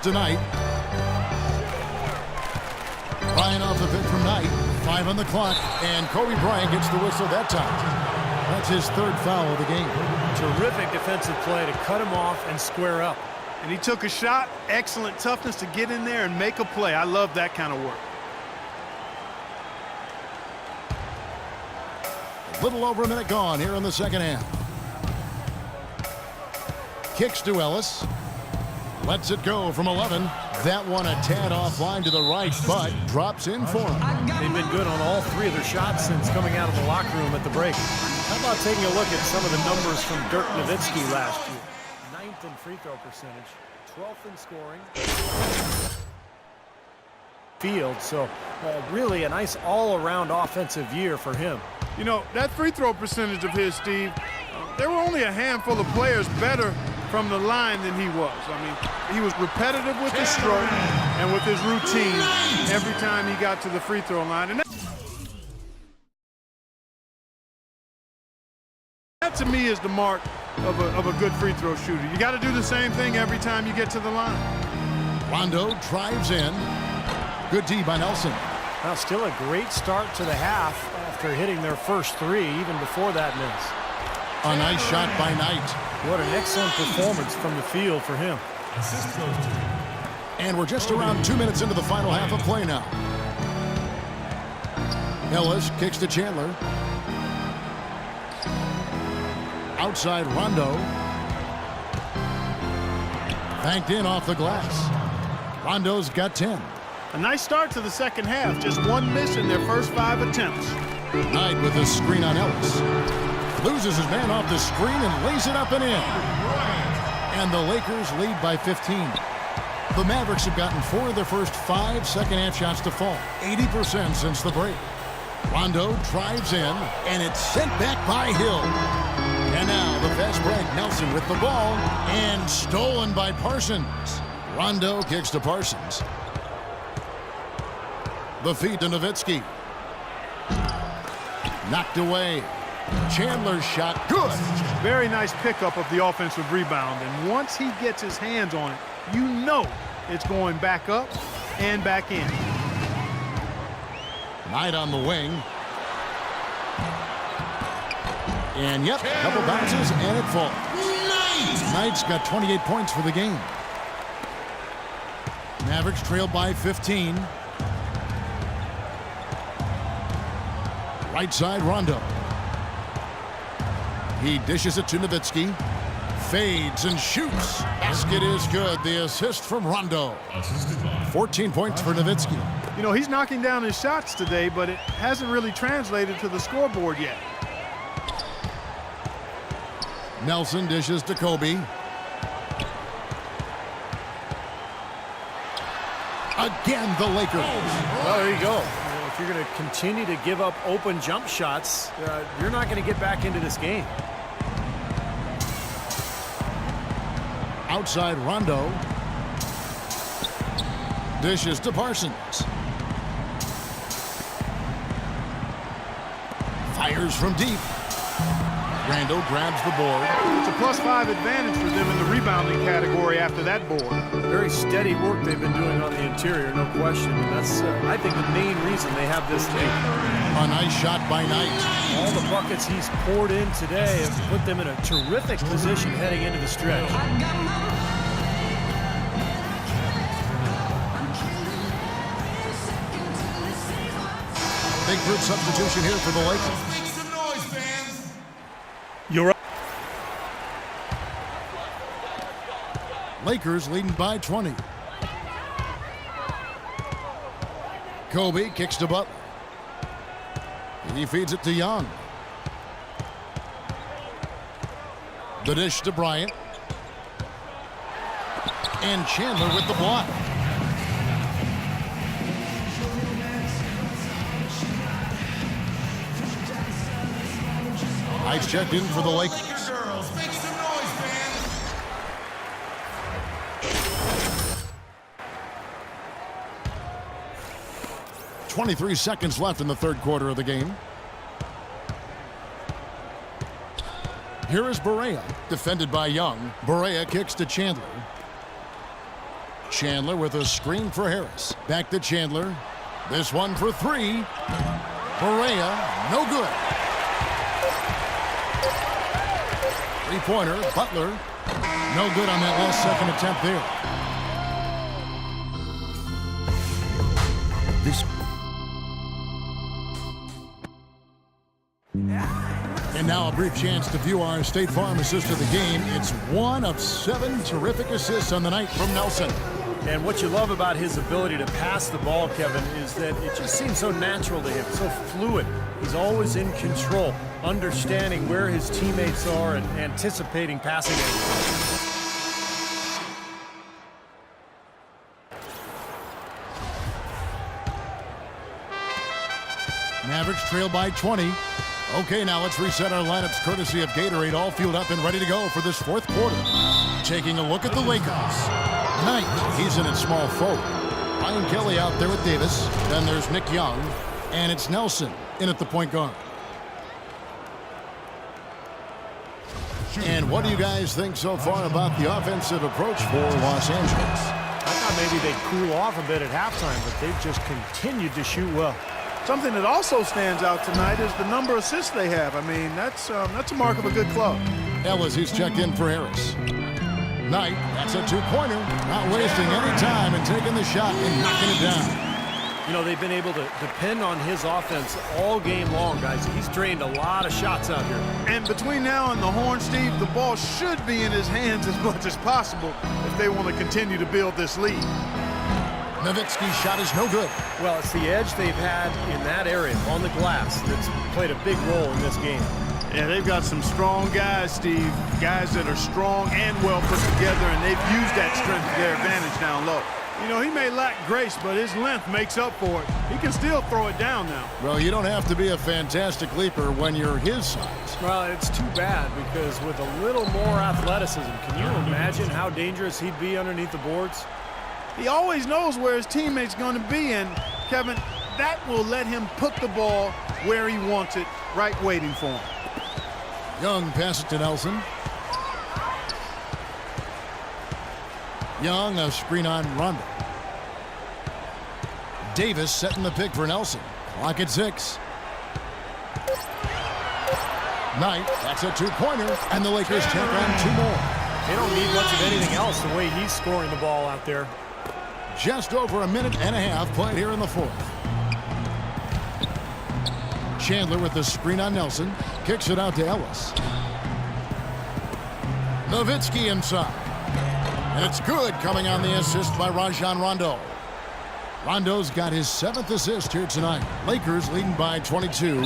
tonight. Bryant off the pit from Knight. 5 on the clock, and Kobe Bryant gets the whistle that time. That's his 3rd foul of the game. Terrific defensive play to cut him off and square up. And he took a shot. Excellent toughness to get in there and make a play. I love that kind of work. A little over a minute gone here in the second half. Kicks to Ellis. Lets it go from 11. That one a tad offline to the right, but drops in for him. They've been good on all 3 of their shots since coming out of the locker room at the break. How about taking a look at some of the numbers from Dirk Nowitzki last year? 9th in free throw percentage, 12th in scoring. Field, so really a nice all-around offensive year for him. You know, that free throw percentage of his, Steve, there were only a handful of players better from the line than he was. I mean, he was repetitive with his stroke and with his routine every time he got to the free throw line. And that to me is the mark of a good free throw shooter. You got to do the same thing every time you get to the line. Rondo drives in. Good D by Nelson. Now still a great start to the half after hitting their first 3 even before that miss. A nice shot by Knight. What an excellent performance from the field for him. And we're just around 2 minutes into the final half of play now. Ellis kicks to Chandler. Outside Rondo. Banked in off the glass. Rondo's got 10. A nice start to the second half. Just 1 miss in their first 5 attempts. Knight with a screen on Ellis. Loses his man off the screen and lays it up and in. And the Lakers lead by 15. The Mavericks have gotten 4 of their first 5 second-half shots to fall. 80% since the break. Rondo drives in, and it's sent back by Hill. And now the fast break. Nelson with the ball, and stolen by Parsons. Rondo kicks to Parsons. The feed to Nowitzki. Knocked away. Chandler's shot, good. Very nice pickup of the offensive rebound. And once he gets his hands on it, you know it's going back up and back in. Knight on the wing. And yep, a couple bounces and it falls. Knight's got 28 points for the game. Mavericks trail by 15. Right side, Rondo. He dishes it to Nowitzki. Fades and shoots. Basket is good. The assist from Rondo. 14 points for Nowitzki. You know, he's knocking down his shots today, but it hasn't really translated to the scoreboard yet. Nelson dishes to Kobe. Again, the Lakers. Well, there you go. If you're going to continue to give up open jump shots, you're not going to get back into this game. Outside Rondo. Dishes to Parsons. Fires from deep. Randall grabs the board. It's a +5 advantage for them in the rebounding category after that board. Very steady work they've been doing on the interior, no question. And that's, I think, the main reason they have this lead. A nice shot by Knight. All the buckets he's poured in today have put them in a terrific position heading into the stretch. Big group substitution here for the Lakers. You're up. Lakers leading by 20. Kobe kicks to Butler. He feeds it to Young. The dish to Bryant. And Chandler with the block. Knight's checked in for the Lakers. 23 seconds left in the third quarter of the game. Here is Barea, defended by Young. Barea kicks to Chandler. Chandler with a screen for Harris. Back to Chandler. This one for three. Barea, no good. Three-pointer, Butler. No good on that last second attempt there. And now a brief chance to view our State Farm assist of the game. It's one of 7 terrific assists on the night from Nelson. And what you love about his ability to pass the ball, Kevin, is that it just seems so natural to him, so fluid. He's always in control, understanding where his teammates are and anticipating passing it. Mavericks trail by 20. Okay, now let's reset our lineups courtesy of Gatorade, all fueled up and ready to go for this fourth quarter. Taking a look at the Lakers. Knight, he's in at small forward. Ryan Kelly out there with Davis. Then there's Nick Young. And it's Nelson in at the point guard. And what do you guys think so far about the offensive approach for Los Angeles? I thought maybe they'd cool off a bit at halftime, but they've just continued to shoot well. Something that also stands out tonight is the number of assists they have. I mean, that's a mark of a good club. Ellis, he's checked in for Harris. Knight, that's a two-pointer. Not wasting any time and taking the shot and knocking it down. You know, they've been able to depend on his offense all game long, guys. He's drained a lot of shots out here. And between now and the horn, Steve, the ball should be in his hands as much as possible if they want to continue to build this lead. Nowitzki's shot is no good. Well, it's the edge they've had in that area on the glass that's played a big role in this game. Yeah, they've got some strong guys, Steve. Guys that are strong and well put together, and they've used that strength to their advantage down low. You know, he may lack grace, but his length makes up for it. He can still throw it down now. Well, you don't have to be a fantastic leaper when you're his size. Well, it's too bad because with a little more athleticism, can you imagine how dangerous he'd be underneath the boards? He always knows where his teammate's going to be, and, Kevin, that will let him put the ball where he wants it, right waiting for him. Young passes it to Nelson. Young, a screen on Rondo. Davis setting the pick for Nelson. Clock at 6. Knight, that's a two-pointer, and the Lakers take on 2 more. They don't need much of anything else the way he's scoring the ball out there. Just over a minute and a half played here in the fourth. Chandler with the screen on Nelson. Kicks it out to Ellis. Nowitzki inside. And it's good, coming on the assist by Rajon Rondo. Rondo's got his 7th assist here tonight. Lakers leading by 22.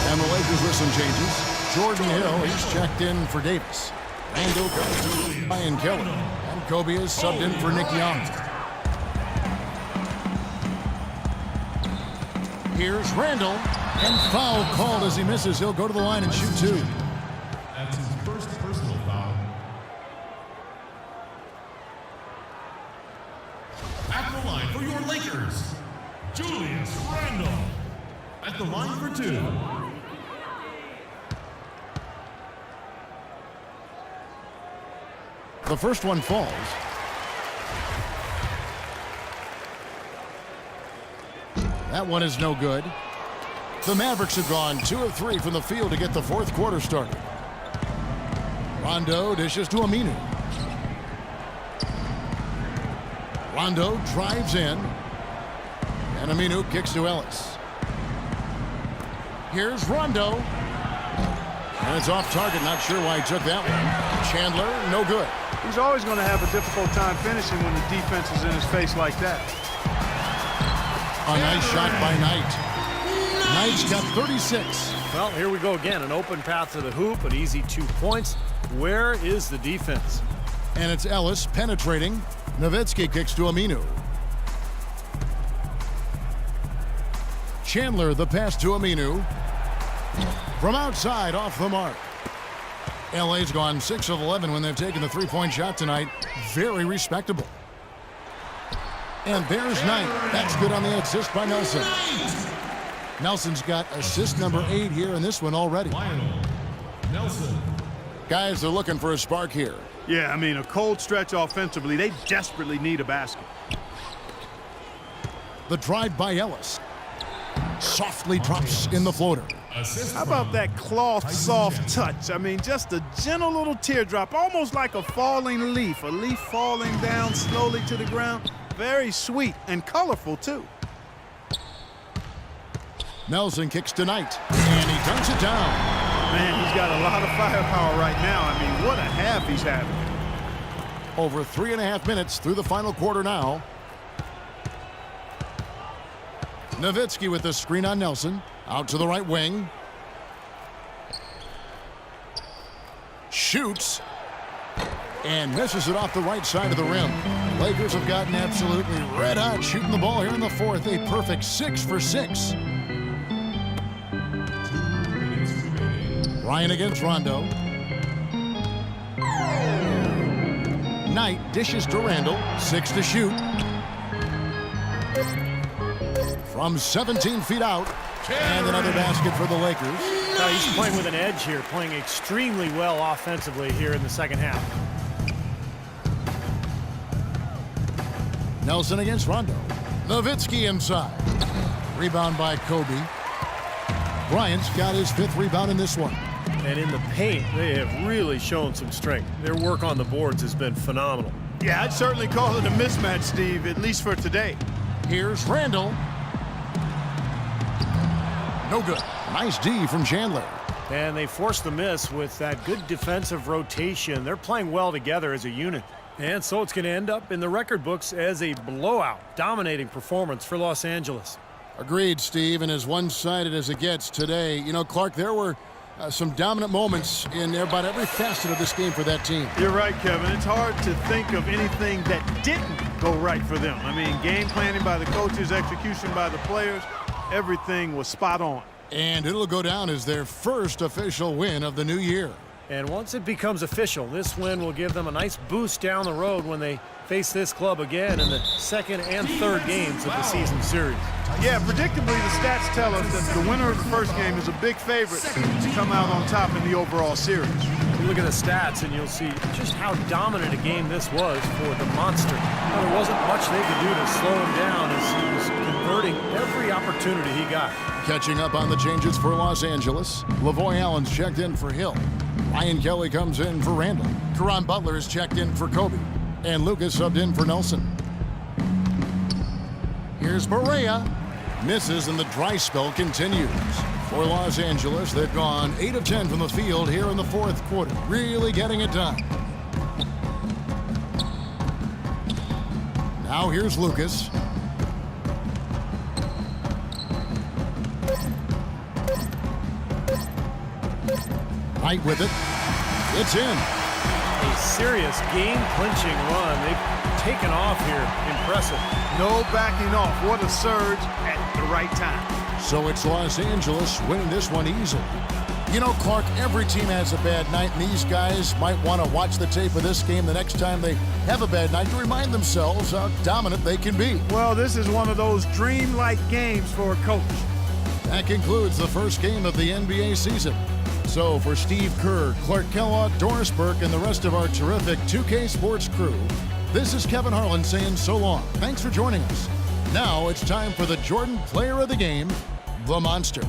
And the Lakers with some changes. Jordan Hill, he's checked in for Davis. Randall comes to Ryan Kelly. And Kobe is subbed in for Nick Young. Here's Randall. And foul called as he misses. He'll go to the line and shoot 2. That's his first personal foul. At the line for your Lakers, Julius Randle. At the line for 2. The first one falls. That one is no good. The Mavericks have gone 2 of 3 from the field to get the fourth quarter started. Rondo dishes to Aminu. Rondo drives in. And Aminu kicks to Ellis. Here's Rondo. And it's off target. Not sure why he took that one. Chandler, no good. He's always going to have a difficult time finishing when the defense is in his face like that. A nice shot by Knight. Knight's got 36. Well, here we go again. An open path to the hoop, an easy 2 points. Where is the defense? And it's Ellis penetrating. Nowitzki kicks to Aminu. Chandler, the pass to Aminu. From outside, off the mark. LA's gone 6 of 11 when they've taken the three-point shot tonight. Very respectable. And there's Knight. That's good on the assist by Nelson. Nelson's got assist number 8 here in this one already. Lionel Nelson. Guys are looking for a spark here. Yeah, I mean, a cold stretch offensively. They desperately need a basket. The drive by Ellis. Softly drops in the floater. How about that cloth soft touch? I mean, just a gentle little teardrop, almost like a falling leaf. A leaf falling down slowly to the ground. Very sweet and colorful, too. Nelson kicks tonight, and he dunks it down. Man, he's got a lot of firepower right now. I mean, what a half he's having. Over 3.5 minutes through the final quarter now. Nowitzki with the screen on Nelson. Out to the right wing. Shoots. And misses it off the right side of the rim. Lakers have gotten absolutely red hot shooting the ball here in the fourth. A perfect 6 for 6. Ryan against Rondo. Knight dishes to Randall. 6 to shoot. From 17 feet out. And another basket for the Lakers. Now he's playing with an edge here, playing extremely well offensively here in the second half. Nelson against Rondo. Nowitzki inside. Rebound by Kobe. Bryant's got his 5th rebound in this one. And in the paint, they have really shown some strength. Their work on the boards has been phenomenal. Yeah, I'd certainly call it a mismatch, Steve, at least for today. Here's Randall. No good. Nice D from Chandler. And they forced the miss with that good defensive rotation. They're playing well together as a unit. And so it's going to end up in the record books as a blowout, dominating performance for Los Angeles. Agreed, Steve, and as one-sided as it gets today. You know, Clark, there were some dominant moments in about every facet of this game for that team. You're right, Kevin. It's hard to think of anything that didn't go right for them. I mean, game planning by the coaches, execution by the players, everything was spot on. And it'll go down as their first official win of the new year. And once it becomes official, this win will give them a nice boost down the road when they face this club again in the second and third games of the season series. Yeah, predictably, the stats tell us that the winner of the first game is a big favorite to come out on top in the overall series. You look at the stats and you'll see just how dominant a game this was for the Monster. Now, there wasn't much they could do to slow him down as he was converting every opportunity he got. Catching up on the changes for Los Angeles. Lavoy Allen's checked in for Hill. Ryan Kelly comes in for Randall. Caron Butler is checked in for Kobe. And Lucas subbed in for Nelson. Here's Barea. Misses and the dry spell continues. For Los Angeles, they've gone 8 of 10 from the field here in the fourth quarter. Really getting it done. Now here's Lucas. Knight with it. It's in. A serious game-clinching run. They've taken off here. Impressive. No backing off. What a surge at the right time. So it's Los Angeles winning this one easily. You know, Clark, every team has a bad night, and these guys might want to watch the tape of this game the next time they have a bad night to remind themselves how dominant they can be. Well, this is one of those dreamlike games for a coach. That concludes the first game of the NBA season. So for Steve Kerr, Clark Kellogg, Doris Burke, and the rest of our terrific 2K Sports crew, this is Kevin Harlan saying so long. Thanks for joining us. Now it's time for the Jordan Player of the Game, the Monster.